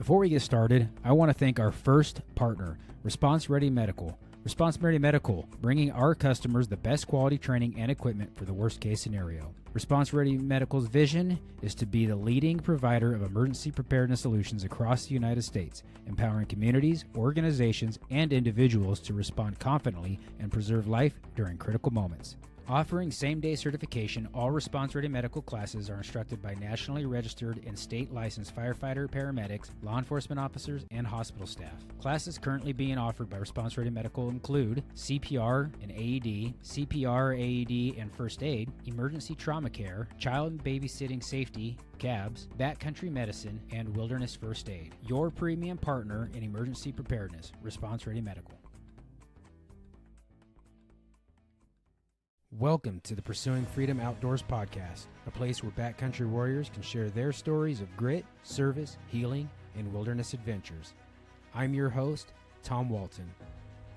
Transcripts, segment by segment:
Before we get started, I want to thank our first partner, Response Ready Medical. Response Ready Medical, bringing our customers the best quality training and equipment for the worst case scenario. Response Ready Medical's vision is to be the leading provider of emergency preparedness solutions across the United States, empowering communities, organizations, and individuals to respond confidently and preserve life during critical moments. Offering same-day certification, all Response Ready Medical classes are instructed by nationally registered and state-licensed firefighter, paramedics, law enforcement officers, and hospital staff. Classes currently being offered by Response Ready Medical include CPR and AED, CPR, AED, and first aid, emergency trauma care, child and babysitting safety, CABS, backcountry medicine, and wilderness first aid. Your premium partner in emergency preparedness, Response Ready Medical. Welcome to the Pursuing Freedom Outdoors podcast, a place where backcountry warriors can share their stories of grit, service, healing, and wilderness adventures. I'm your host, Tom Walton,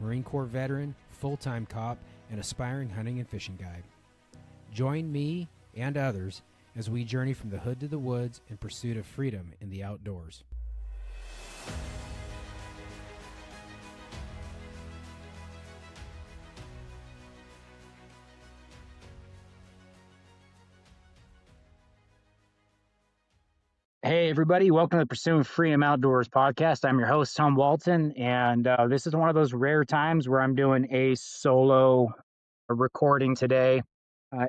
Marine Corps veteran, full-time cop, and aspiring hunting and fishing guide. Join me and others as we journey from the hood to the woods in pursuit of freedom in the outdoors. Hey, everybody. Welcome to the Pursuing Freedom Outdoors podcast. I'm your host, Tom Walton, and this is one of those rare times where I'm doing a solo recording today.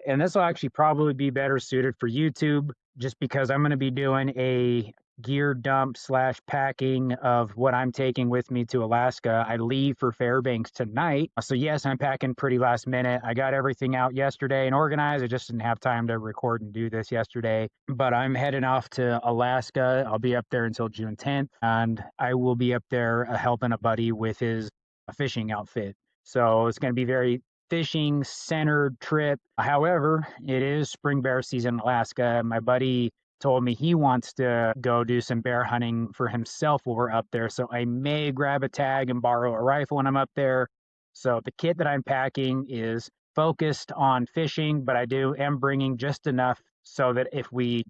And this will actually probably be better suited for YouTube just because I'm going to be doing a gear dump / packing of what I'm taking with me to Alaska. I leave for Fairbanks tonight. So yes, I'm packing pretty last minute. I got everything out yesterday and organized. I just didn't have time to record and do this yesterday, but I'm heading off to Alaska. I'll be up there until June 10th, and I will be up there helping a buddy with his fishing outfit. So it's going to be very fishing centered trip. However, it is spring bear season in Alaska. My buddy told me he wants to go do some bear hunting for himself while we're up there. So I may grab a tag and borrow a rifle when I'm up there. So the kit that I'm packing is focused on fishing, but I am bringing just enough so that if we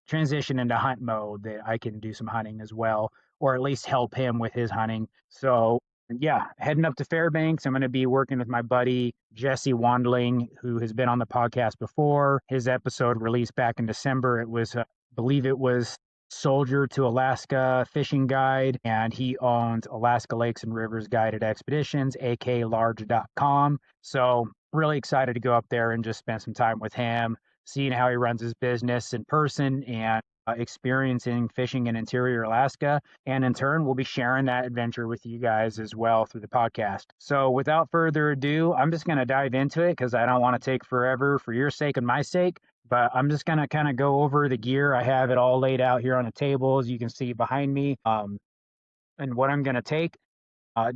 transition into hunt mode, that I can do some hunting as well, or at least help him with his hunting. So yeah, heading up to Fairbanks. I'm going to be working with my buddy, Jesse Wandling, who has been on the podcast before. His episode released back in December. It was, I believe it was Soldier to Alaska Fishing Guide, and he owns Alaska Lakes and Rivers Guided Expeditions, aklarge.com. So really excited to go up there and just spend some time with him, seeing how he runs his business in person and experiencing fishing in interior Alaska. And in turn, we'll be sharing that adventure with you guys as well through the podcast. So without further ado, I'm just going to dive into it because I don't want to take forever for your sake and my sake. But I'm just going to kind of go over the gear. I have it all laid out here on the table, as you can see behind me, and what I'm going to take.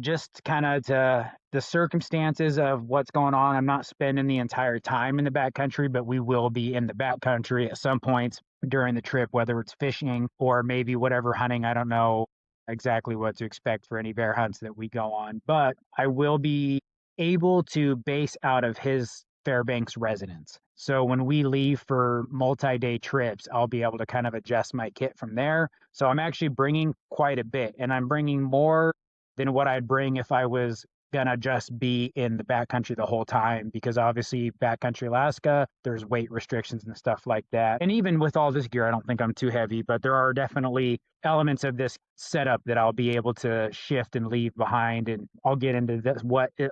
Just kind of to the circumstances of what's going on. I'm not spending the entire time in the backcountry, but we will be in the backcountry at some points during the trip, whether it's fishing or maybe whatever hunting. I don't know exactly what to expect for any bear hunts that we go on, but I will be able to base out of his Fairbanks residence. So when we leave for multi-day trips, I'll be able to kind of adjust my kit from there. So I'm actually bringing quite a bit, and I'm bringing more than what I'd bring if I was gonna just be in the backcountry the whole time, because obviously backcountry Alaska, there's weight restrictions and stuff like that. And even with all this gear, I don't think I'm too heavy, but there are definitely elements of this setup that I'll be able to shift and leave behind. And I'll get into this,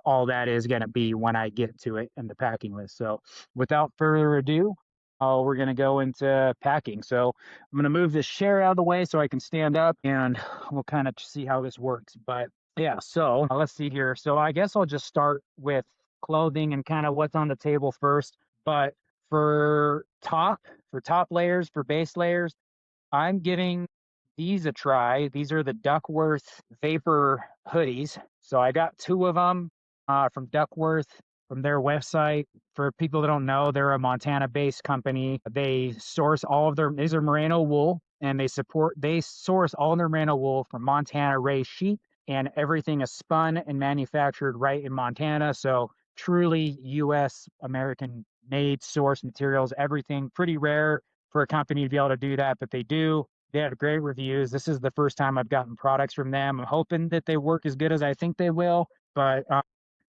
all that is gonna be when I get to it in the packing list. So without further ado, we're going to go into packing. So I'm going to move this chair out of the way so I can stand up, and we'll kind of see how this works. But yeah, so let's see here. So I guess I'll just start with clothing and kind of what's on the table first. But for top layers, for base layers, I'm giving these a try. These are the Duckworth Vapor hoodies. So I got 2 of them from Duckworth, from their website. For people that don't know, they're a Montana-based company. They source all of these are merino wool, and they source all their merino wool from Montana raised sheep, and everything is spun and manufactured right in Montana. So truly U.S. American made source materials, everything. Pretty rare for a company to be able to do that, but they do. They had great reviews. This is the first time I've gotten products from them. I'm hoping that they work as good as I think they will, but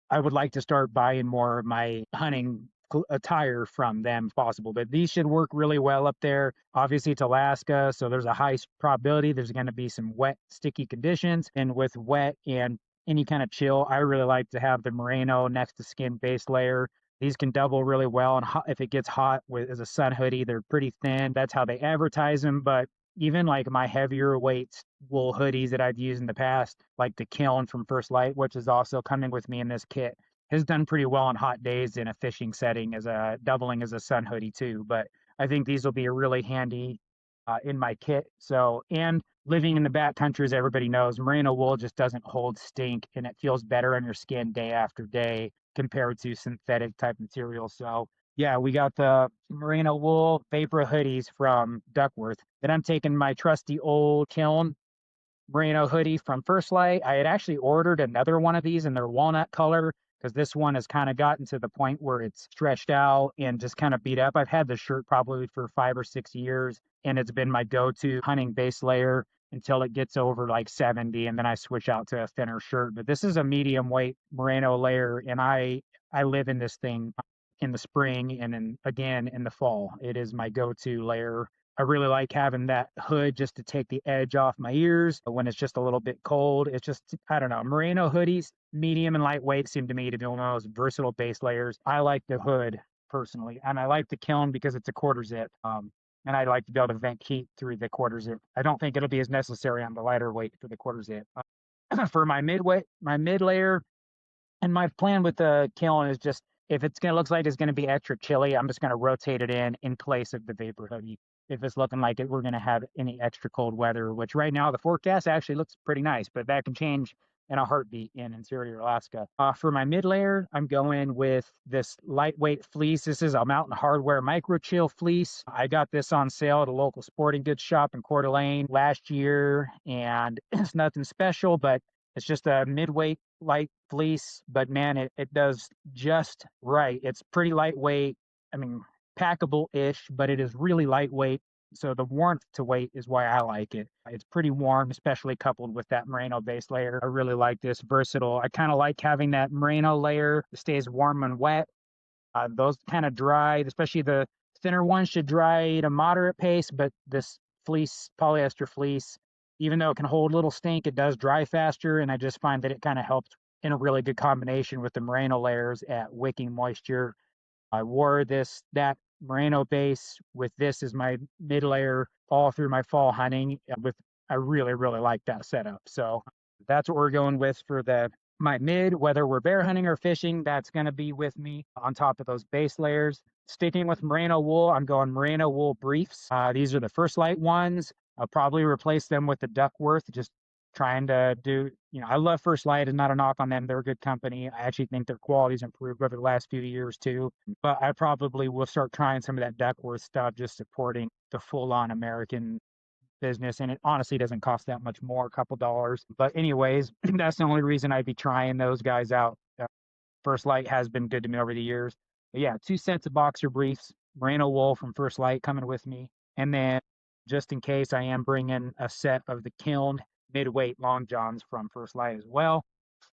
I would like to start buying more of my hunting attire from them if possible. But these should work really well up there. Obviously, it's Alaska, so there's a high probability there's going to be some wet, sticky conditions. And with wet and any kind of chill, I really like to have the merino next to skin base layer. These can double really well, and if it gets hot with as a sun hoodie, they're pretty thin. That's how they advertise them. But even like my heavier weight wool hoodies that I've used in the past, like the Kiln from First Light, which is also coming with me in this kit, has done pretty well on hot days in a fishing setting as a doubling as a sun hoodie too. But I think these will be really handy in my kit. So, and living in the backcountry, as everybody knows, merino wool just doesn't hold stink and it feels better on your skin day after day compared to synthetic type material. So yeah, we got the merino wool vapor hoodies from Duckworth. Then I'm taking my trusty old Kiln merino hoodie from First Light. I had actually ordered another one of these in their walnut color because this one has kind of gotten to the point where it's stretched out and just kind of beat up. I've had this shirt probably for 5 or 6 years, and it's been my go-to hunting base layer until it gets over like 70, and then I switch out to a thinner shirt. But this is a medium weight merino layer, and I live in this thing in the spring and again in the fall. It is my go-to layer. I really like having that hood just to take the edge off my ears when it's just a little bit cold. It's just, I don't know, merino hoodies, medium and lightweight seem to me to be one of those versatile base layers. I like the hood personally, and I like the Kiln because it's a quarter zip. And I like to be able to vent heat through the quarter zip. I don't think it'll be as necessary on the lighter weight for the quarter zip. For my mid layer, and my plan with the Kiln is just if it's gonna looks like it's gonna be extra chilly, I'm just gonna rotate it in place of the vapor hoodie. If it's looking like we're gonna have any extra cold weather, which right now the forecast actually looks pretty nice, but that can change in a heartbeat in interior Alaska. For my mid layer, I'm going with this lightweight fleece. This is a Mountain Hardware micro chill fleece. I got this on sale at a local sporting goods shop in Coeur d'Alene last year, and it's nothing special, but it's just a midweight light fleece, but man, it does just right. It's pretty lightweight. I mean, packable-ish, but it is really lightweight. So the warmth to weight is why I like it. It's pretty warm, especially coupled with that merino base layer. I really like this versatile. I kind of like having that merino layer that stays warm and wet. Those kind of dry, especially the thinner ones should dry at a moderate pace, but this fleece, polyester fleece, even though it can hold a little stink, it does dry faster. And I just find that it kind of helps in a really good combination with the merino layers at wicking moisture. I wore that merino base with this as my mid layer all through my fall hunting. I really, really like that setup. So that's what we're going with for my mid, whether we're bear hunting or fishing, that's going to be with me on top of those base layers. Sticking with merino wool, I'm going merino wool briefs. These are the First Light ones. I'll probably replace them with the Duckworth, just trying to do, I love First Light, and not a knock on them. They're a good company. I actually think their quality's improved over the last few years too. But I probably will start trying some of that Duckworth stuff, just supporting the full-on American business. And it honestly doesn't cost that much more, a couple dollars. But anyways, that's the only reason I'd be trying those guys out. First Light has been good to me over the years. But yeah, 2 sets of boxer briefs, merino wool from First Light coming with me. And then just in case, I am bringing a set of the Kiln midweight long johns from First Light as well.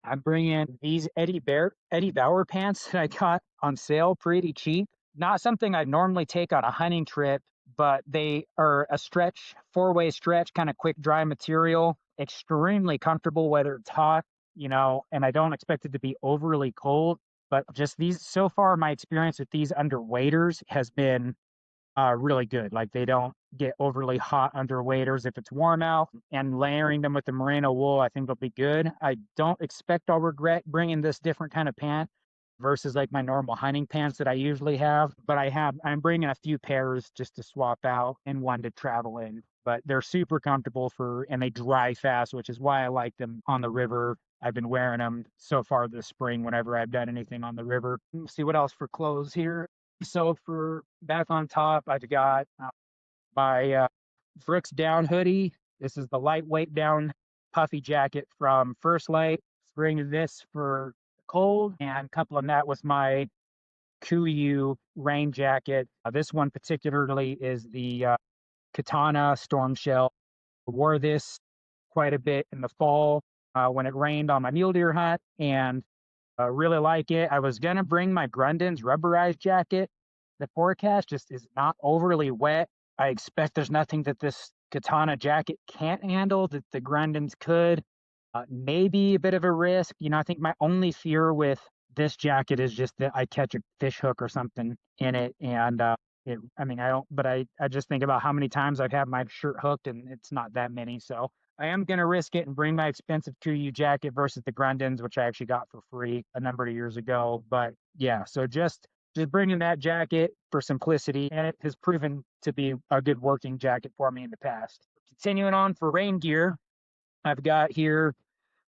I'm bringing these Eddie Bauer pants that I got on sale pretty cheap. Not something I'd normally take on a hunting trip, but they are a stretch, 4-way stretch, kind of quick dry material, extremely comfortable whether it's hot, and I don't expect it to be overly cold. But just these, so far, my experience with these under waders has been really good. Like they don't get overly hot under waders if it's warm out, and layering them with the merino wool, I think they'll be good. I don't expect I'll regret bringing this different kind of pant versus like my normal hunting pants that I usually have, but I'm bringing a few pairs just to swap out and one to travel in. But they're super comfortable and they dry fast, which is why I like them on the river. I've been wearing them so far this spring whenever I've done anything on the river. Let's see what else for clothes here. So for back on top, I've got my Brooks down hoodie. This is the lightweight down puffy jacket from First Light. Bring this for cold, and coupling that with my Kuiu rain jacket. This one particularly is the Katana Storm Shell Wore this quite a bit in the fall when it rained on my mule deer hunt, and really like it. I was gonna bring my Grundon's rubberized jacket. The forecast just is not overly wet. I expect there's nothing that this Katana jacket can't handle that the Grundon's could. Maybe a bit of a risk. I think my only fear with this jacket is just that I catch a fish hook or something in it, and I mean, I don't, but I just think about how many times I've had my shirt hooked, and it's not that many. So I am going to risk it and bring my expensive 2U jacket versus the Grundens, which I actually got for free a number of years ago. But yeah, so just bringing that jacket for simplicity, and it has proven to be a good working jacket for me in the past. Continuing on for rain gear, I've got here,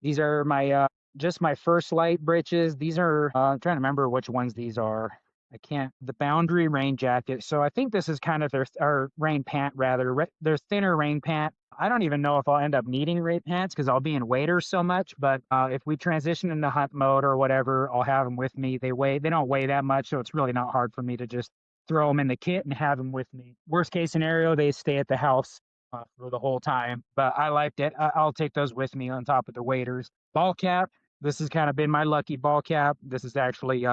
these are my just my First Light breeches. These are I'm trying to remember which ones these are. I can't. The Boundary rain jacket. So I think this is kind of their or rain pant rather. Their thinner rain pant. I don't even know if I'll end up needing rain pants because I'll be in waders so much. But if we transition into hunt mode or whatever, I'll have them with me. They don't weigh that much, so it's really not hard for me to just throw them in the kit and have them with me. Worst case scenario, they stay at the house for the whole time. But I liked it. I'll take those with me on top of the waders. Ball cap. This has kind of been my lucky ball cap. This is actually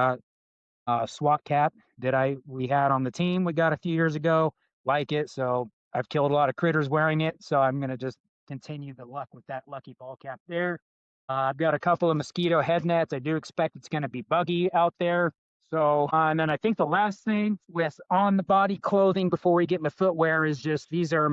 SWAT cap that we had on the team we got a few years ago. Like it, so I've killed a lot of critters wearing it. So I'm gonna just continue the luck with that lucky ball cap there. I've got a couple of mosquito head nets. I do expect it's gonna be buggy out there. So and then I think the last thing with on the body clothing before we get into footwear is just these are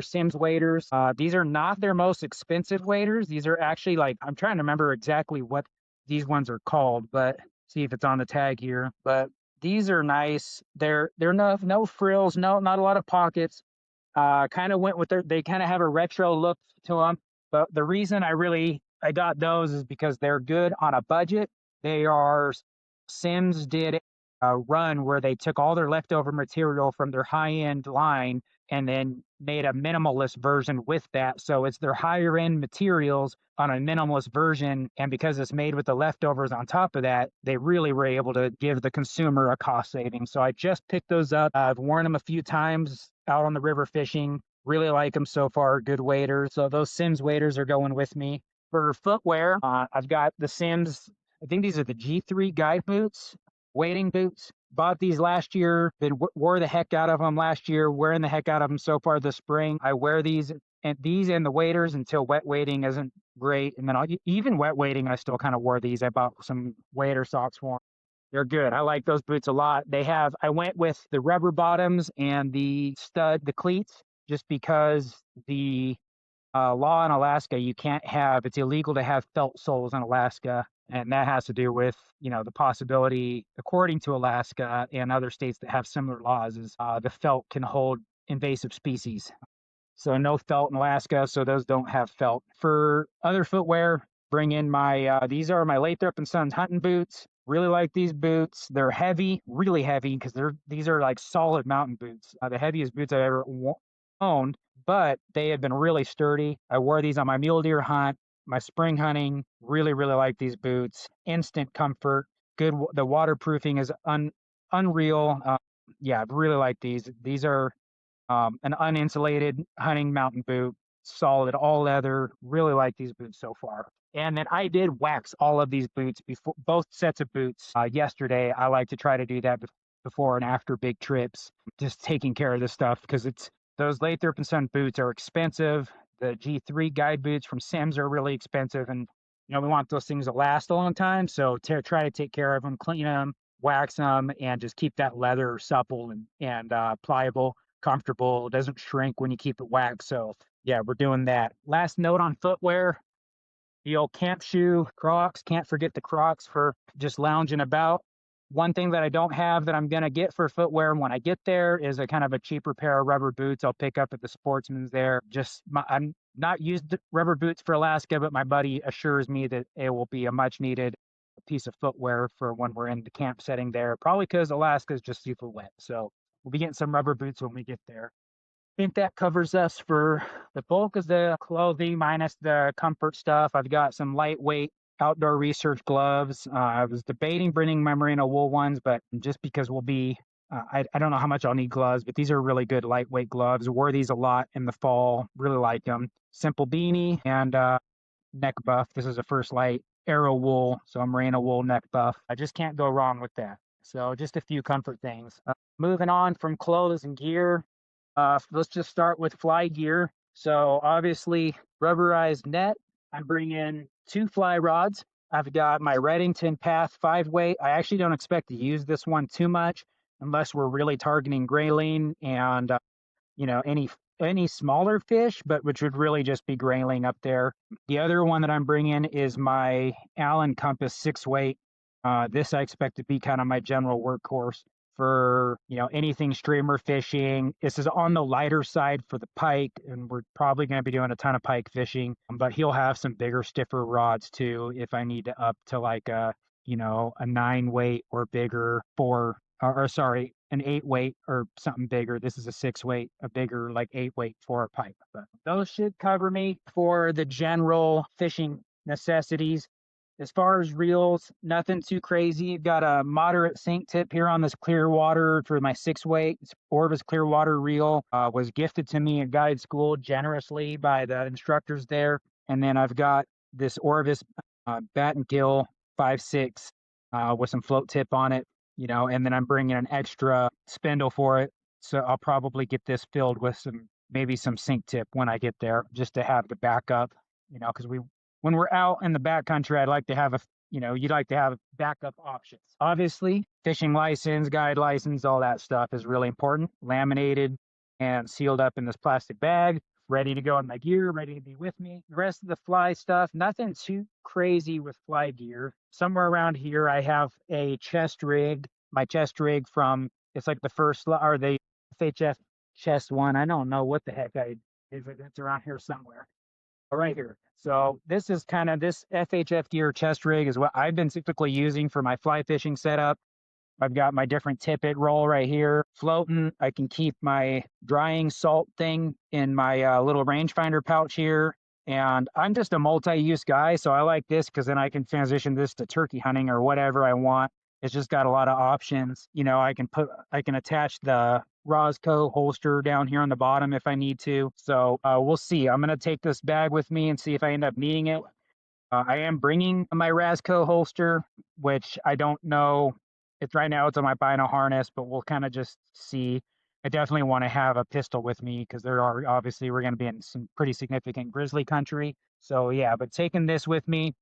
Simms waders. These are not their most expensive waders. These are actually like I'm trying to remember exactly what these ones are called, but see if it's on the tag here. But these are nice. They're no frills, not a lot of pockets. Kind of went with they kind of have a retro look to them. But the reason I got those is because they're good on a budget. They are Simms did a run where they took all their leftover material from their high-end line and then made a minimalist version with that. So it's their higher end materials on a minimalist version. And because it's made with the leftovers on top of that, they really were able to give the consumer a cost saving. So I just picked those up. I've worn them a few times out on the river fishing. Really like them so far. Good waders. So those Simms waders are going with me. For footwear, I've got the Simms. I think these are the G3 guide boots, wading boots. Bought these last year, wore the heck out of them last year, wearing the heck out of them so far this spring. I wear these and the waders until wet wading isn't great. And then even wet wading, I still kind of wore these. I bought some wader socks for them. They're good. I like those boots a lot. I went with the rubber bottoms and the cleats, just because the law in Alaska, it's illegal to have felt soles in Alaska. And that has to do with, the possibility, according to Alaska and other states that have similar laws, is the felt can hold invasive species. So no felt in Alaska, so those don't have felt. For other footwear, bring in these are my Lathrop and Sons hunting boots. Really like these boots. They're heavy, really heavy, because these are like solid mountain boots. The heaviest boots I've ever owned, but they have been really sturdy. I wore these on my mule deer hunt, my spring hunting. Really, really like these boots. Instant comfort. Good. The waterproofing is unreal. Yeah, I really like these. These are an uninsulated hunting mountain boot, solid, all leather. Really like these boots so far. And then I did wax all of these boots before, both sets of boots yesterday. I like to try to do that before and after big trips, just taking care of this stuff because those Lathrop and Son boots are expensive. The G3 guide boots from Simms are really expensive, and we want those things to last a long time. So try to take care of them, clean them, wax them, and just keep that leather supple and pliable, comfortable. It doesn't shrink when you keep it waxed. So yeah, we're doing that. Last note on footwear: the old camp shoe, Crocs. Can't forget the Crocs for just lounging about. One thing that I don't have that I'm going to get for footwear when I get there is a kind of a cheaper pair of rubber boots I'll pick up at the Sportsman's there. I'm not used rubber boots for Alaska, but my buddy assures me that it will be a much needed piece of footwear for when we're in the camp setting there, probably because Alaska is just super wet. So we'll be getting some rubber boots when we get there. I think that covers us for the bulk of the clothing minus the comfort stuff. I've got some lightweight outdoor research gloves. I was debating bringing my merino wool ones, but just because we'll be I don't know how much I'll need gloves, but these are really good lightweight gloves. Wore these a lot in the fall. Really like them. Simple beanie and neck buff. This is a First Light Arrow wool, so a merino wool neck buff. I just can't go wrong with that. So just a few comfort things. Moving on from clothes and gear, let's just start with fly gear. So obviously rubberized net. I'm bringing 2 fly rods. I've got my Redington Path 5-weight. I actually don't expect to use this one too much unless we're really targeting grayling and any smaller fish, but which would really just be grayling up there. The other one that I'm bringing is my Allen Compass 6-weight. This I expect to be kind of my general workhorse for anything streamer fishing. This is on the lighter side for the pike, and we're probably going to be doing a ton of pike fishing. But he'll have some bigger, stiffer rods too if I need to up to like a 9-weight or bigger for or sorry, an 8-weight or something bigger. This is a 6-weight, a bigger like 8-weight for a pike. But those should cover me for the general fishing necessities. As far as reels, nothing too crazy. Got a moderate sink tip here on this clear water for my 6-weight. It's Orvis clear water reel. Was gifted to me at guide school generously by the instructors there. And then I've got this Orvis bat and gill 5.6 with some float tip on it, and then I'm bringing an extra spindle for it. So I'll probably get this filled with maybe some sink tip when I get there, just to have the backup, because when we're out in the backcountry, I'd like to have you'd like to have backup options. Obviously, fishing license, guide license, all that stuff is really important. Laminated and sealed up in this plastic bag, ready to go in my gear, ready to be with me. The rest of the fly stuff, nothing too crazy with fly gear. Somewhere around here, I have a chest rig, my chest rig from, it's like the first, or the FHF chest one. I don't know what the heck it's around here somewhere. Right here. So this is kind of this FHF gear chest rig is what I've been typically using for my fly fishing setup. I've got my different tippet roll right here floating. I can keep my drying salt thing in my little rangefinder pouch here. And I'm just a multi-use guy, so I like this because then I can transition this to turkey hunting or whatever I want. It's just got a lot of options. I can attach the Roscoe holster down here on the bottom if I need to. So we'll see. I'm going to take this bag with me and see if I end up needing it. I am bringing my Roscoe holster, which I don't know. Right now it's on my bino harness, but we'll kind of just see. I definitely want to have a pistol with me because we're going to be in some pretty significant grizzly country. So yeah, but taking this with me.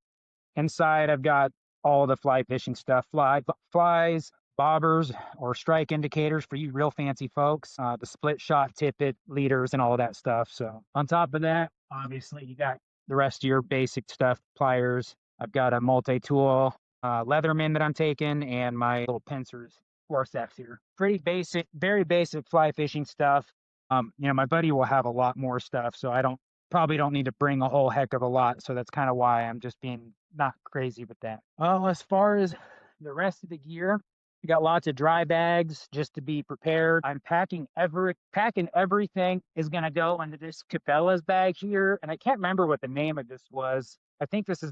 Inside, I've got all the fly fishing stuff, flies, bobbers, or strike indicators for you real fancy folks, the split shot tippet, leaders, and all of that stuff. So on top of that, obviously, you got the rest of your basic stuff, pliers. I've got a multi-tool Leatherman that I'm taking, and my little pincers, forceps here. Pretty basic, very basic fly fishing stuff. My buddy will have a lot more stuff, so I probably don't need to bring a whole heck of a lot. So that's kind of why I'm just being not crazy with that. Well, as far as the rest of the gear, we got lots of dry bags just to be prepared. I'm packing everything is going to go into this Cabela's bag here. And I can't remember what the name of this was. I think this is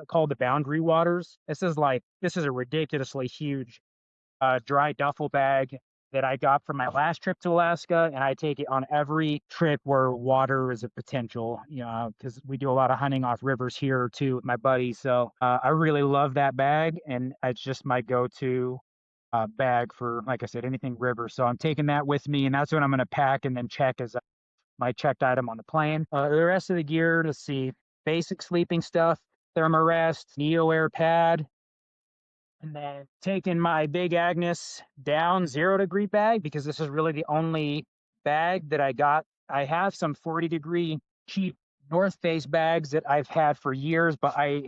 called the Boundary Waters. This is a ridiculously huge dry duffel bag that I got from my last trip to Alaska, and I take it on every trip where water is a potential, because we do a lot of hunting off rivers here too with my buddies. So I really love that bag, and it's just my go-to bag for, like I said, anything river. So I'm taking that with me, and that's what I'm going to pack and then check as my checked item on the plane. The rest of the gear, let's see, basic sleeping stuff, Thermarest, Neo Air pad, and then taking my Big Agnes down 0-degree bag because this is really the only bag that I got. I have some 40-degree cheap North Face bags that I've had for years, but I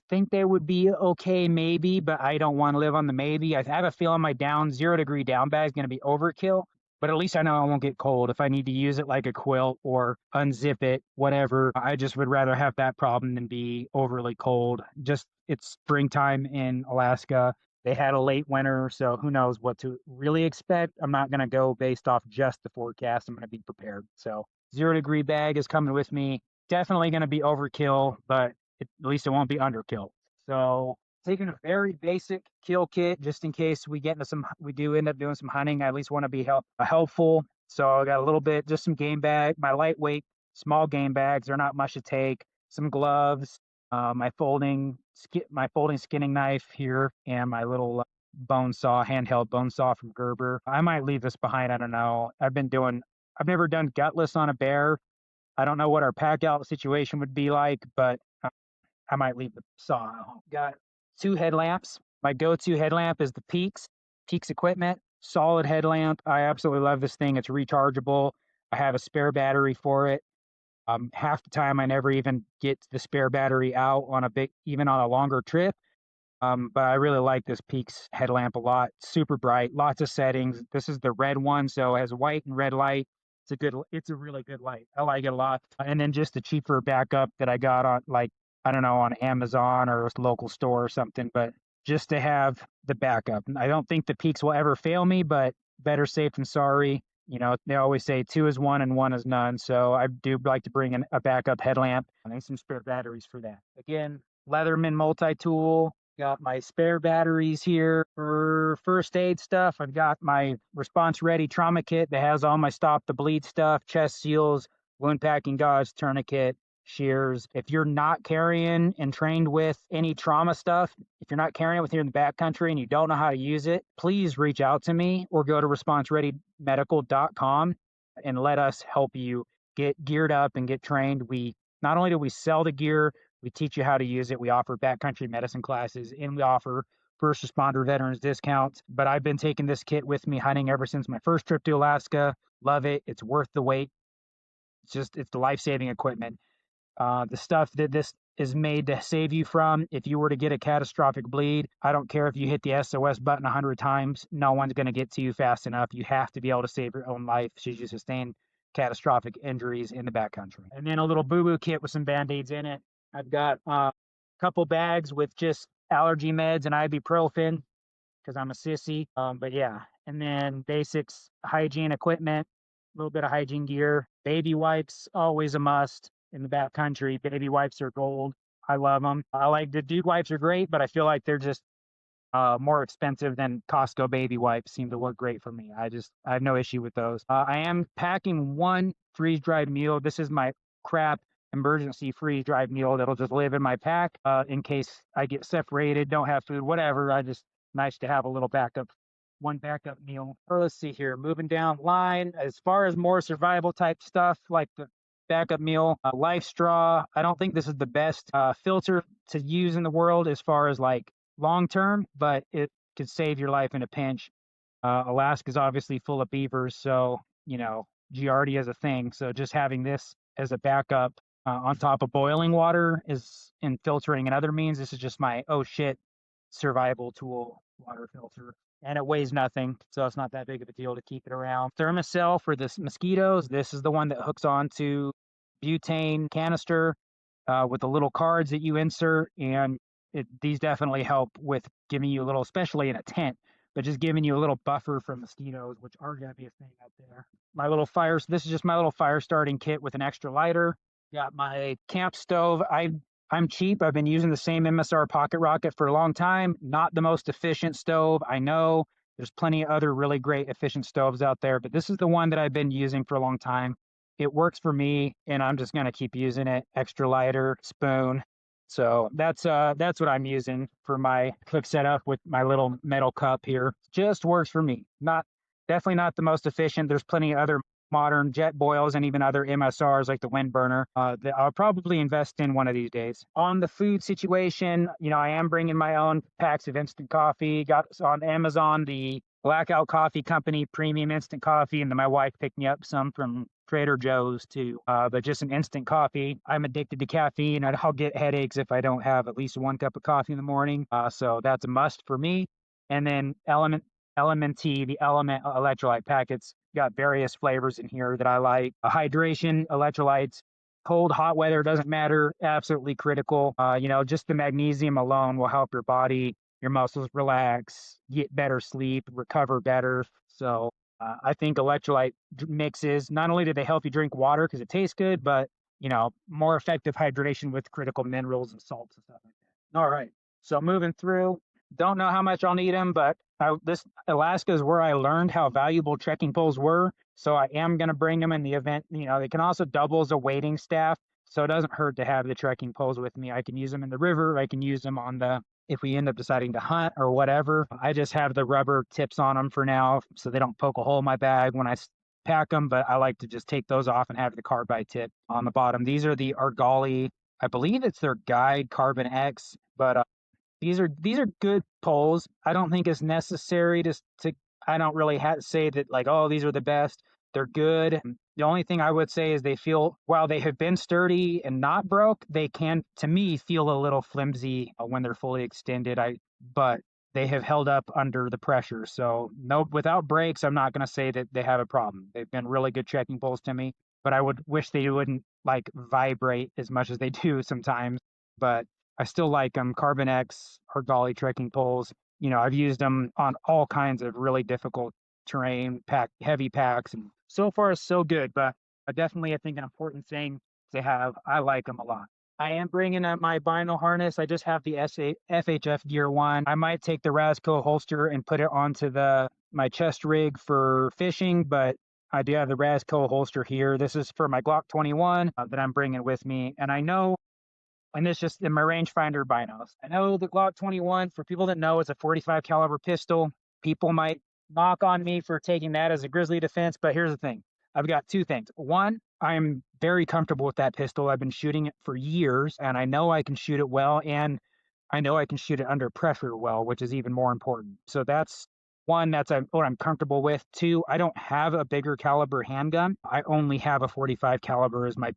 think they would be okay maybe, but I don't want to live on the maybe. I have a feeling my 0-degree down bag is going to be overkill, but at least I know I won't get cold. If I need to use it like a quilt or unzip it, whatever, I just would rather have that problem than be overly cold. Just it's springtime in Alaska. They had a late winter, so who knows what to really expect. I'm not going to go based off just the forecast. I'm going to be prepared. So 0-degree bag is coming with me. Definitely going to be overkill, but at least it won't be underkill. So taking a very basic kill kit just in case we do end up doing some hunting. I at least want to be helpful. So I got a little bit, just some game bag, my lightweight small game bags. They're not much to take. Some gloves, my folding skinning knife here, and my little handheld bone saw from Gerber. I might leave this behind. I don't know. I've never done gutless on a bear. I don't know what our pack out situation would be like, but I might leave the saw. Got 2 headlamps. My go-to headlamp is the Peaks equipment, solid headlamp. I absolutely love this thing. It's rechargeable. I have a spare battery for it. Half the time I never even get the spare battery out even on a longer trip. But I really like this Peaks headlamp a lot. Super bright, lots of settings. This is the red one, so it has white and red light. It's a really good light. I like it a lot. And then just a cheaper backup that I got on, like, I don't know, on Amazon or a local store or something, but just to have the backup. I don't think the Peaks will ever fail me, but better safe than sorry. You know, they always say 2 is 1 and 1 is none. So I do like to bring in a backup headlamp and some spare batteries for that. Again, Leatherman multi-tool. Got my spare batteries here for first aid stuff. I've got my response ready trauma kit that has all my stop the bleed stuff, chest seals, wound packing gauze, tourniquet, shears. If you're not carrying and trained with any trauma stuff, if you're not carrying it with you in the backcountry and you don't know how to use it, please reach out to me or go to responsereadymedical.com and let us help you get geared up and get trained. Not only do we sell the gear, we teach you how to use it. We offer backcountry medicine classes, and we offer first responder veterans discounts. But I've been taking this kit with me hunting ever since my first trip to Alaska. Love it. It's worth the wait. It's the life-saving equipment. The stuff that this is made to save you from, if you were to get a catastrophic bleed, I don't care if you hit the SOS button 100 times, no one's going to get to you fast enough. You have to be able to save your own life should you sustain catastrophic injuries in the backcountry. And then a little boo-boo kit with some Band-Aids in it. I've got a couple bags with just allergy meds and ibuprofen because I'm a sissy. But yeah, and then basics, hygiene equipment, a little bit of hygiene gear, baby wipes, always a must in the backcountry. Baby wipes are gold. I love them. I like the Dude wipes are great, but I feel like they're just more expensive than Costco baby wipes. Seem to work great for me. I have no issue with those. I am packing 1 freeze-dried meal. This is my crap emergency freeze-dried meal that'll just live in my pack in case I get separated, don't have food, whatever. Nice to have a little one backup meal. Or let's see here, moving down line. As far as more survival type stuff, like the backup meal, Life Straw. I don't think this is the best filter to use in the world as far as like long term, but it could save your life in a pinch. Alaska's obviously full of beavers, so Giardia is a thing. So just having this as a backup on top of boiling water and filtering and other means. This is just my oh shit survival tool water filter. And it weighs nothing, so it's not that big of a deal to keep it around. Thermocell for the mosquitoes. This is the one that hooks onto butane canister with the little cards that you insert. And these definitely help with giving you a little, especially in a tent, but just giving you a little buffer from mosquitoes, which are going to be a thing out there. This is just my little fire starting kit with an extra lighter. Got my camp stove. I'm cheap. I've been using the same MSR Pocket Rocket for a long time. Not the most efficient stove. I know there's plenty of other really great efficient stoves out there, but this is the one that I've been using for a long time. It works for me, and I'm just going to keep using it. Extra lighter, spoon. So that's what I'm using for my cook setup with my little metal cup here. Just works for me. Definitely not the most efficient. There's plenty of other modern jet boils and even other MSRs like the wind burner that I'll probably invest in one of these days. On the food situation, I am bringing my own packs of instant coffee. Got on Amazon the Blackout Coffee Company premium instant coffee, and then my wife picked me up some from Trader Joe's too. But just an instant coffee. I'm addicted to caffeine. I'll get headaches if I don't have at least 1 cup of coffee in the morning. So that's a must for me. And then LMNT, the Element electrolyte packets. Got various flavors in here that I like. Hydration, electrolytes, cold, hot weather, doesn't matter. Absolutely critical. Just the magnesium alone will help your body, your muscles relax, get better sleep, recover better. So I think electrolyte mixes, not only do they help you drink water because it tastes good, but, more effective hydration with critical minerals and salts and stuff like that. All right. So moving through, don't know how much I'll need them, but this Alaska is where I learned how valuable trekking poles were. So I am going to bring them in the event. They can also double as a waiting staff. So it doesn't hurt to have the trekking poles with me. I can use them in the river. I can use them if we end up deciding to hunt or whatever. I just have the rubber tips on them for now so they don't poke a hole in my bag when I pack them, but I like to just take those off and have the carbide tip on the bottom. These are the Argali, I believe it's their Guide Carbon X, but these are good poles. I don't think it's necessary to I don't really say that like, oh, these are the best. They're good. The only thing I would say is they feel, while they have been sturdy and not broke, they can, to me, feel a little flimsy when they're fully extended. But they have held up under the pressure. So no, without brakes, I'm not going to say that they have a problem. They've been really good trekking poles to me, but I would wish they wouldn't like vibrate as much as they do sometimes. But I still like them. Carbon X or Dolly trekking poles. I've used them on all kinds of really difficult terrain, heavy packs, and so far so good. But I think an important thing to have. I like them a lot. I am bringing up my vinyl harness. I just have the FHF Gear one. I might take the Rasco holster and put it onto my chest rig for fishing, but I do have the Rasco holster here. This is for my Glock 21 that I'm bringing with me. And I know, and it's just in my rangefinder binos, I know the Glock 21, for people that know, it's a 45 caliber pistol. People might knock on me for taking that as a grizzly defense, but here's the thing. I've got two things. One, I'm very comfortable with that pistol. I've been shooting it for years, and I know I can shoot it well, and I know I can shoot it under pressure well, which is even more important. So that's one, that's what I'm comfortable with. Two, I don't have a bigger caliber handgun. I only have a 45 caliber as my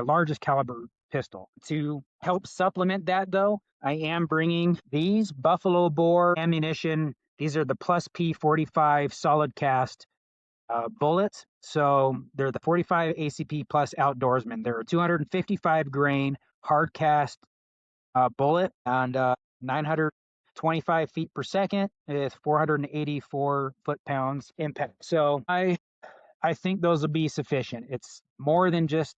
largest caliber pistol. To help supplement that, though, I am bringing these Buffalo Bore ammunition. These are the Plus P 45 solid cast bullets. So they're the 45 ACP Plus Outdoorsman. They're a 255 grain hard cast bullet and 925 feet per second with 484 foot-pounds impact. So I think those will be sufficient. It's more than just,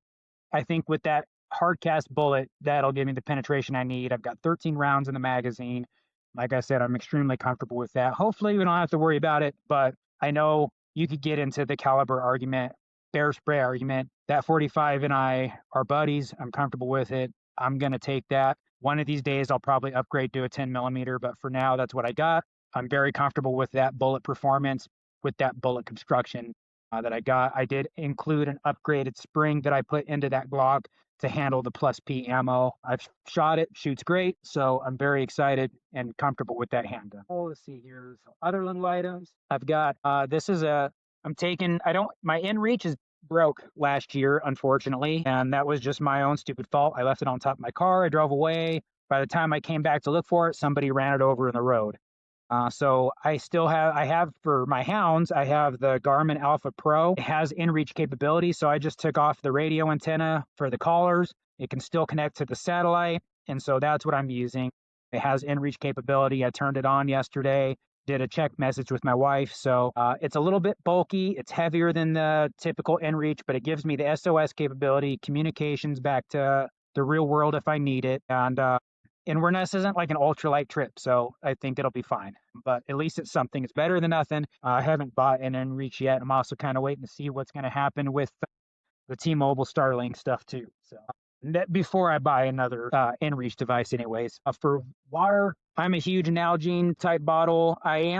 I think with that hard cast bullet, that'll give me the penetration I need. I've got 13 rounds in the magazine. Like I said, I'm extremely comfortable with that. Hopefully we don't have to worry about it, but I know you could get into the caliber argument, bear spray argument. That 45 and I are buddies. I'm comfortable with it. I'm going to take that. One of these days, I'll probably upgrade to a 10 millimeter, but for now, that's what I got. I'm very comfortable with that bullet performance, with that bullet construction that I got. I did include an upgraded spring that I put into that Glock to handle the Plus P ammo. I've shot it, shoots great, so I'm very excited and comfortable with that handgun. Oh, let's see, here's other little items. I've got, my inReach is broke last year, unfortunately, and that was just my own stupid fault. I left it on top of my car. I drove away. By the time I came back to look for it, somebody ran it over in the road. So I have for my hounds, I have the Garmin Alpha Pro. It has inReach capability, so I just took off the radio antenna for the collars. It can still connect to the satellite, and so that's what I'm using. It has inReach capability. I turned it on yesterday, did a check message with my wife, so it's a little bit bulky. It's heavier than the typical inReach, but it gives me the SOS capability, communications back to the real world if I need it, and Inverness isn't like an ultralight trip, so I think it'll be fine. But at least it's something. It's better than nothing. I haven't bought an inReach yet. I'm also kind of waiting to see what's going to happen with the T-Mobile Starlink stuff too. So before I buy another inReach device anyways. For water, I'm a huge Nalgene type bottle. I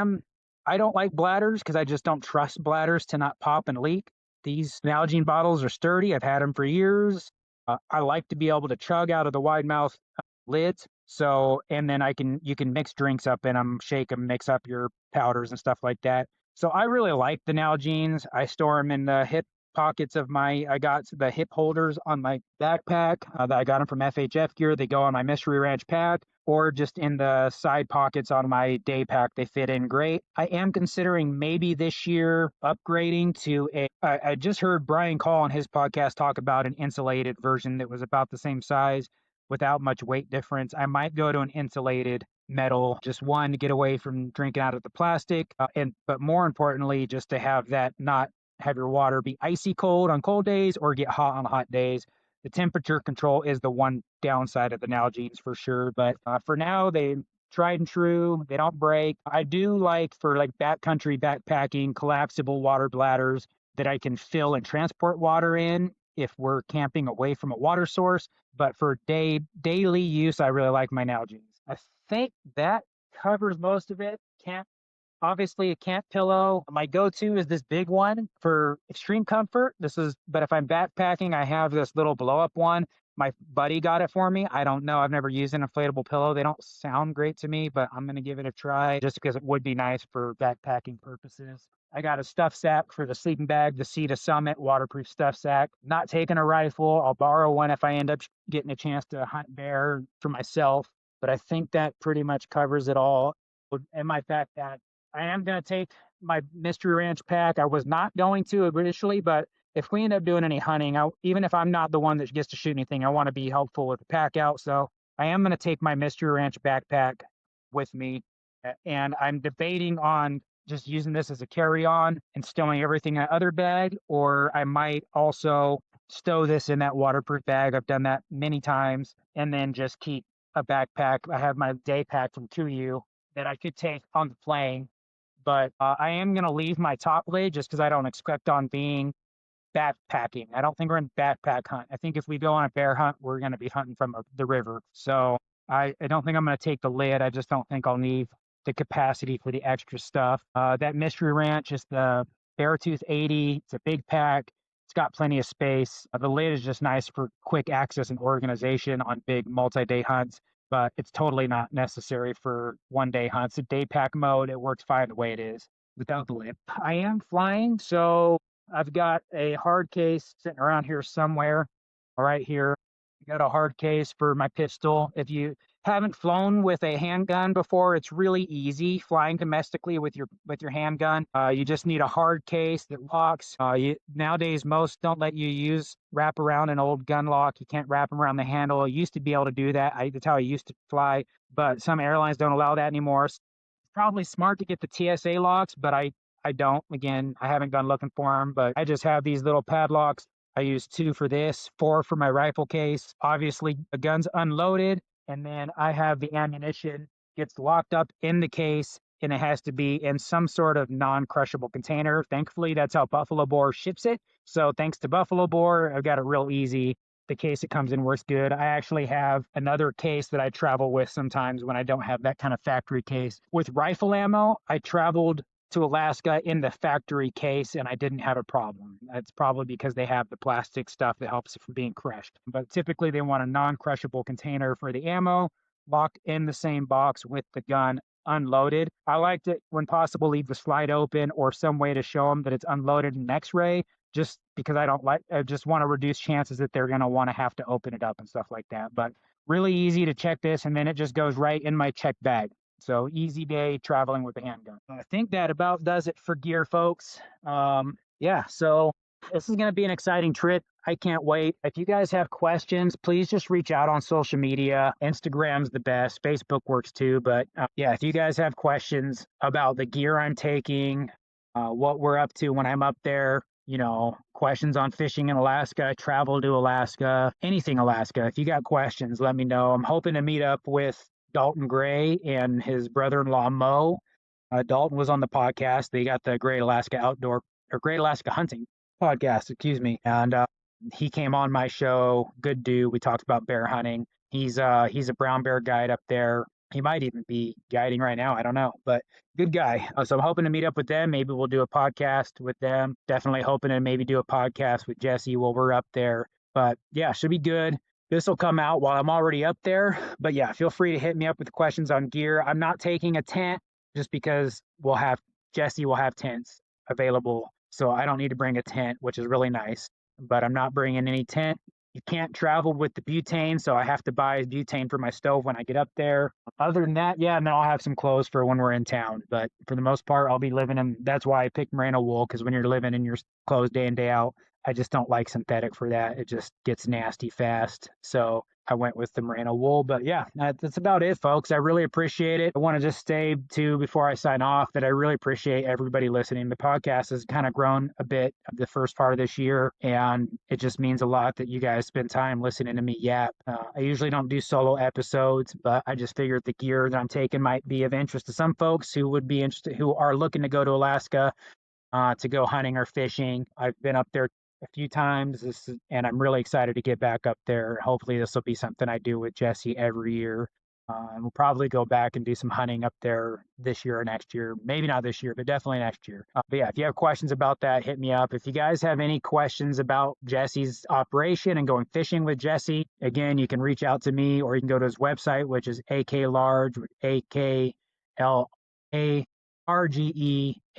don't like bladders because I just don't trust bladders to not pop and leak. These Nalgene bottles are sturdy. I've had them for years. I like to be able to chug out of the wide mouth lids. So, and then you can mix drinks up in them, shake them, mix up your powders and stuff like that. So I really like the Nalgenes. I store them in the hip pockets of I got the hip holders on my backpack that I got them from FHF Gear. They go on my Mystery Ranch pack or just in the side pockets on my day pack. They fit in great. I am considering maybe this year upgrading to I just heard Brian Call on his podcast talk about an insulated version that was about the same size without much weight difference. I might go to an insulated metal, just one, to get away from drinking out of the plastic, but more importantly, just to have that not have your water be icy cold on cold days or get hot on hot days. The temperature control is the one downside of the Nalgene's for sure. But for now, they tried and true. They don't break. I do like for like backcountry backpacking, collapsible water bladders that I can fill and transport water in if we're camping away from a water source. But for daily use, I really like my Nalgene's. I think that covers most of it. Camp Obviously a camp pillow. My go-to is this big one for extreme comfort. But if I'm backpacking, I have this little blow-up one. My buddy got it for me. I don't know. I've never used an inflatable pillow. They don't sound great to me, but I'm going to give it a try just because it would be nice for backpacking purposes. I got a stuff sack for the sleeping bag, the Sea to Summit waterproof stuff sack. Not taking a rifle. I'll borrow one if I end up getting a chance to hunt bear for myself. But I think that pretty much covers it all. In my backpack, I am going to take my Mystery Ranch pack. I was not going to initially, but if we end up doing any hunting, even if I'm not the one that gets to shoot anything, I want to be helpful with the pack out. So I am going to take my Mystery Ranch backpack with me. And I'm debating on just using this as a carry-on and stowing everything in another bag, or I might also stow this in that waterproof bag. I've done that many times, and then just keep a backpack. I have my day pack from 2U that I could take on the plane. But I am going to leave my top lid just because I don't expect on being backpacking. I don't think we're in backpack hunt. I think if we go on a bear hunt, we're going to be hunting from the river. So I don't think I'm going to take the lid. I just don't think I'll need the capacity for the extra stuff. That Mystery Ranch is the Beartooth 80. It's a big pack. It's got plenty of space. The lid is just nice for quick access and organization on big multi-day hunts, but it's totally not necessary for one-day hunts. A day pack mode, it works fine the way it is without the lid. I am flying, so I've got a hard case sitting around here somewhere. Right here, I got a hard case for my pistol. If you haven't flown with a handgun before, it's really easy flying domestically with your handgun. You just need a hard case that locks. Nowadays, most don't let you wrap around an old gun lock. You can't wrap them around the handle. You used to be able to do that. That's how I used to fly, but some airlines don't allow that anymore. It's probably smart to get the TSA locks, but I don't. Again, I haven't gone looking for them, but I just have these little padlocks. I use 2 for this, 4 for my rifle case. Obviously, the gun's unloaded, and then I have the ammunition gets locked up in the case, and it has to be in some sort of non-crushable container. Thankfully, that's how Buffalo Boar ships it. So thanks to Buffalo Boar, I've got it real easy. The case it comes in works good. I actually have another case that I travel with sometimes when I don't have that kind of factory case. With rifle ammo, I traveled to Alaska in the factory case, and I didn't have a problem. That's probably because they have the plastic stuff that helps it from being crushed. But typically, they want a non-crushable container for the ammo, locked in the same box with the gun unloaded. I like to, when possible, leave the slide open or some way to show them that it's unloaded in X-ray, just because I just want to reduce chances that they're going to want to have to open it up and stuff like that. But really easy to check this, and then it just goes right in my check bag. So easy day traveling with a handgun. I think that about does it for gear, folks. Yeah, so this is going to be an exciting trip. I can't wait. If you guys have questions, please just reach out on social media. Instagram's the best. Facebook works too. But yeah, if you guys have questions about the gear I'm taking, what we're up to when I'm up there, questions on fishing in Alaska, travel to Alaska, anything Alaska. If you got questions, let me know. I'm hoping to meet up with Dalton Gray and his brother-in-law Mo. Dalton was on the podcast. They got the Great Alaska Hunting podcast, excuse me. And he came on my show. Good dude. We talked about bear hunting. He's a brown bear guide up there. He might even be guiding right now. I don't know, but good guy. So I'm hoping to meet up with them. Maybe we'll do a podcast with them. Definitely hoping to maybe do a podcast with Jesse while we're up there. But yeah, should be good. This will come out while I'm already up there. But yeah, feel free to hit me up with questions on gear. I'm not taking a tent just because Jesse will have tents available. So I don't need to bring a tent, which is really nice. But I'm not bringing any tent. You can't travel with the butane, so I have to buy butane for my stove when I get up there. Other than that, yeah, and then I'll have some clothes for when we're in town. But for the most part, I'll be living in, that's why I picked merino wool, because when you're living in your clothes day in, day out, I just don't like synthetic for that. It just gets nasty fast. So I went with the merino wool. But yeah, that's about it, folks. I really appreciate it. I want to just say too, before I sign off, that I really appreciate everybody listening. The podcast has kind of grown a bit of the first part of this year, and it just means a lot that you guys spend time listening to me yap. I usually don't do solo episodes, but I just figured the gear that I'm taking might be of interest to some folks who would be interested, who are looking to go to Alaska to go hunting or fishing. I've been up there a few times, and I'm really excited to get back up there. Hopefully, this will be something I do with Jesse every year. And we'll probably go back and do some hunting up there this year or next year. Maybe not this year, but definitely next year. But yeah, if you have questions about that, hit me up. If you guys have any questions about Jesse's operation and going fishing with Jesse, again, you can reach out to me, or you can go to his website, which is AKLarge,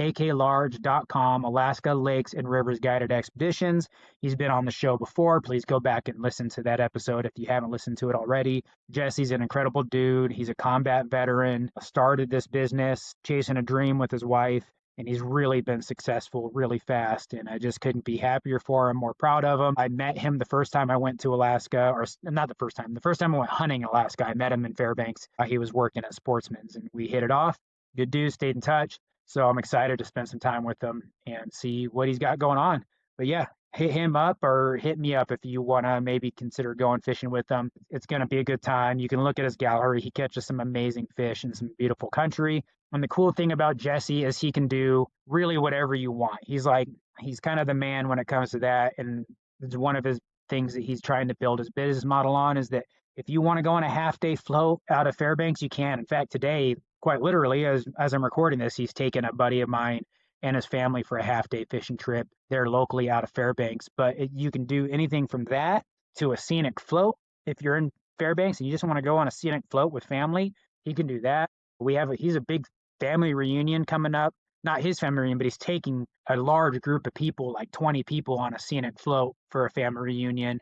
AKLarge.com, Alaska Lakes and Rivers Guided Expeditions. He's been on the show before. Please go back and listen to that episode if you haven't listened to it already. Jesse's an incredible dude. He's a combat veteran, started this business chasing a dream with his wife, and he's really been successful really fast, and I just couldn't be happier for him, more proud of him. I met him the first time I went to Alaska, or not the first time I went hunting in Alaska. I met him in Fairbanks. He was working at Sportsman's, and we hit it off. Good dude, stayed in touch. So I'm excited to spend some time with him and see what he's got going on. But yeah, hit him up or hit me up if you want to maybe consider going fishing with him. It's going to be a good time. You can look at his gallery. He catches some amazing fish in some beautiful country. And the cool thing about Jesse is he can do really whatever you want. He's kind of the man when it comes to that. And it's one of his things that he's trying to build his business model on, is that if you want to go on a half-day float out of Fairbanks, you can. In fact, today, quite literally, as I'm recording this, he's taken a buddy of mine and his family for a half-day fishing trip. They're locally out of Fairbanks, but you can do anything from that to a scenic float. If you're in Fairbanks and you just want to go on a scenic float with family, he can do that. He's a big family reunion coming up. Not his family reunion, but he's taking a large group of people, like 20 people, on a scenic float for a family reunion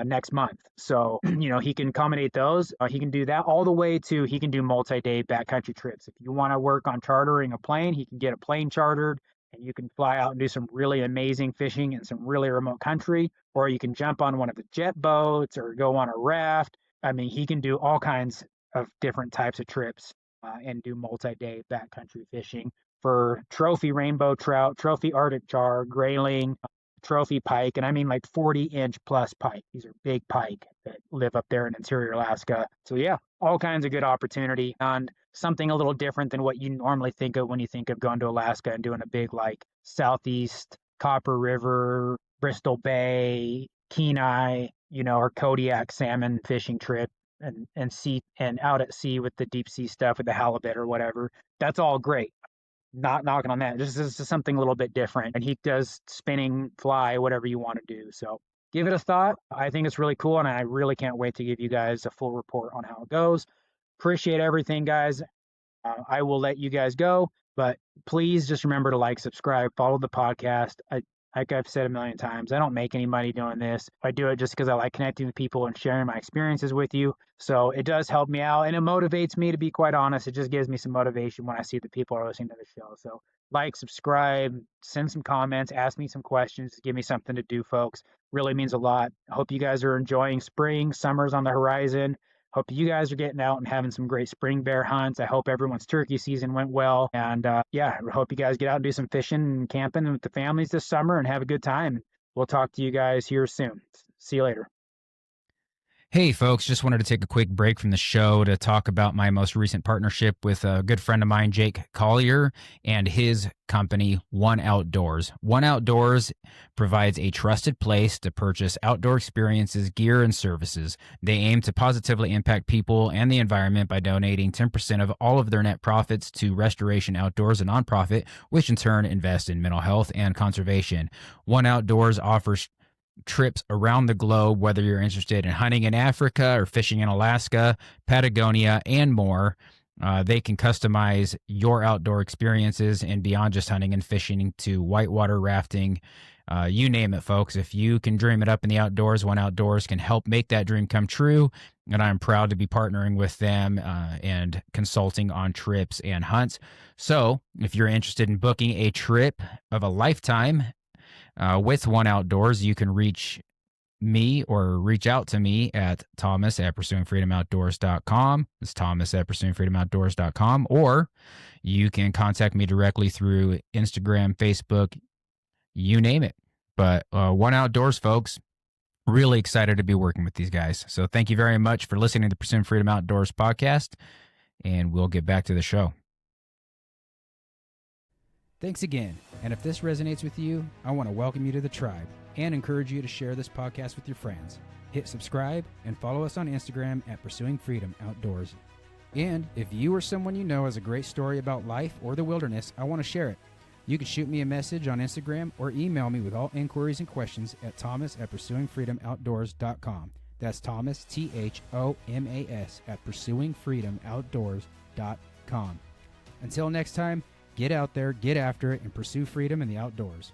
next month. So, he can accommodate those. He can do that all the way to, he can do multi-day backcountry trips. If you want to work on chartering a plane, he can get a plane chartered and you can fly out and do some really amazing fishing in some really remote country, or you can jump on one of the jet boats or go on a raft. I mean, he can do all kinds of different types of trips and do multi-day backcountry fishing for trophy rainbow trout, trophy Arctic char, grayling, trophy pike, and I mean like 40-inch plus pike. These are big pike that live up there in interior Alaska. So yeah, all kinds of good opportunity, and something a little different than what you normally think of when you think of going to Alaska and doing a big like Southeast Copper River, Bristol Bay, Kenai, or Kodiak salmon fishing trip and out at sea with the deep sea stuff with the halibut or whatever. That's all great. Not knocking on that. This is something a little bit different. And he does spinning, fly, whatever you want to do. So give it a thought. I think it's really cool, and I really can't wait to give you guys a full report on how it goes. Appreciate everything, guys. I will let you guys go, but please just remember to like, subscribe, follow the podcast. Like I've said a million times, I don't make any money doing this. I do it just because I like connecting with people and sharing my experiences with you. So it does help me out, and it motivates me, to be quite honest. It just gives me some motivation when I see that people are listening to the show. So like, subscribe, send some comments, ask me some questions, give me something to do, folks. Really means a lot. I hope you guys are enjoying spring. Summer's on the horizon. Hope you guys are getting out and having some great spring bear hunts. I hope everyone's turkey season went well. And yeah, I hope you guys get out and do some fishing and camping with the families this summer and have a good time. We'll talk to you guys here soon. See you later. Hey, folks, just wanted to take a quick break from the show to talk about my most recent partnership with a good friend of mine, Jake Collier, and his company, One Outdoors. One Outdoors provides a trusted place to purchase outdoor experiences, gear, and services. They aim to positively impact people and the environment by donating 10% of all of their net profits to Restoration Outdoors, a nonprofit, which in turn invests in mental health and conservation. One Outdoors offers trips around the globe, whether you're interested in hunting in Africa or fishing in Alaska, Patagonia, and more. They can customize your outdoor experiences and beyond just hunting and fishing to whitewater rafting. You name it, folks. If you can dream it up in the outdoors, One Outdoors can help make that dream come true. And I'm proud to be partnering with them and consulting on trips and hunts. So if you're interested in booking a trip of a lifetime with One Outdoors, you can reach me or reach out to me at thomas@pursuingfreedomoutdoors.com. It's thomas@pursuingfreedomoutdoors.com. Or you can contact me directly through Instagram, Facebook, you name it. But One Outdoors, folks, really excited to be working with these guys. So thank you very much for listening to the Pursuing Freedom Outdoors podcast, and we'll get back to the show. Thanks again. And if this resonates with you, I want to welcome you to the tribe and encourage you to share this podcast with your friends. Hit subscribe and follow us on Instagram at Pursuing Freedom Outdoors. And if you or someone you know has a great story about life or the wilderness, I want to share it. You can shoot me a message on Instagram or email me with all inquiries and questions at thomas@pursuingfreedomoutdoors.com. That's Thomas, THOMAS, at pursuingfreedomoutdoors.com. Until next time, get out there, get after it, and pursue freedom in the outdoors.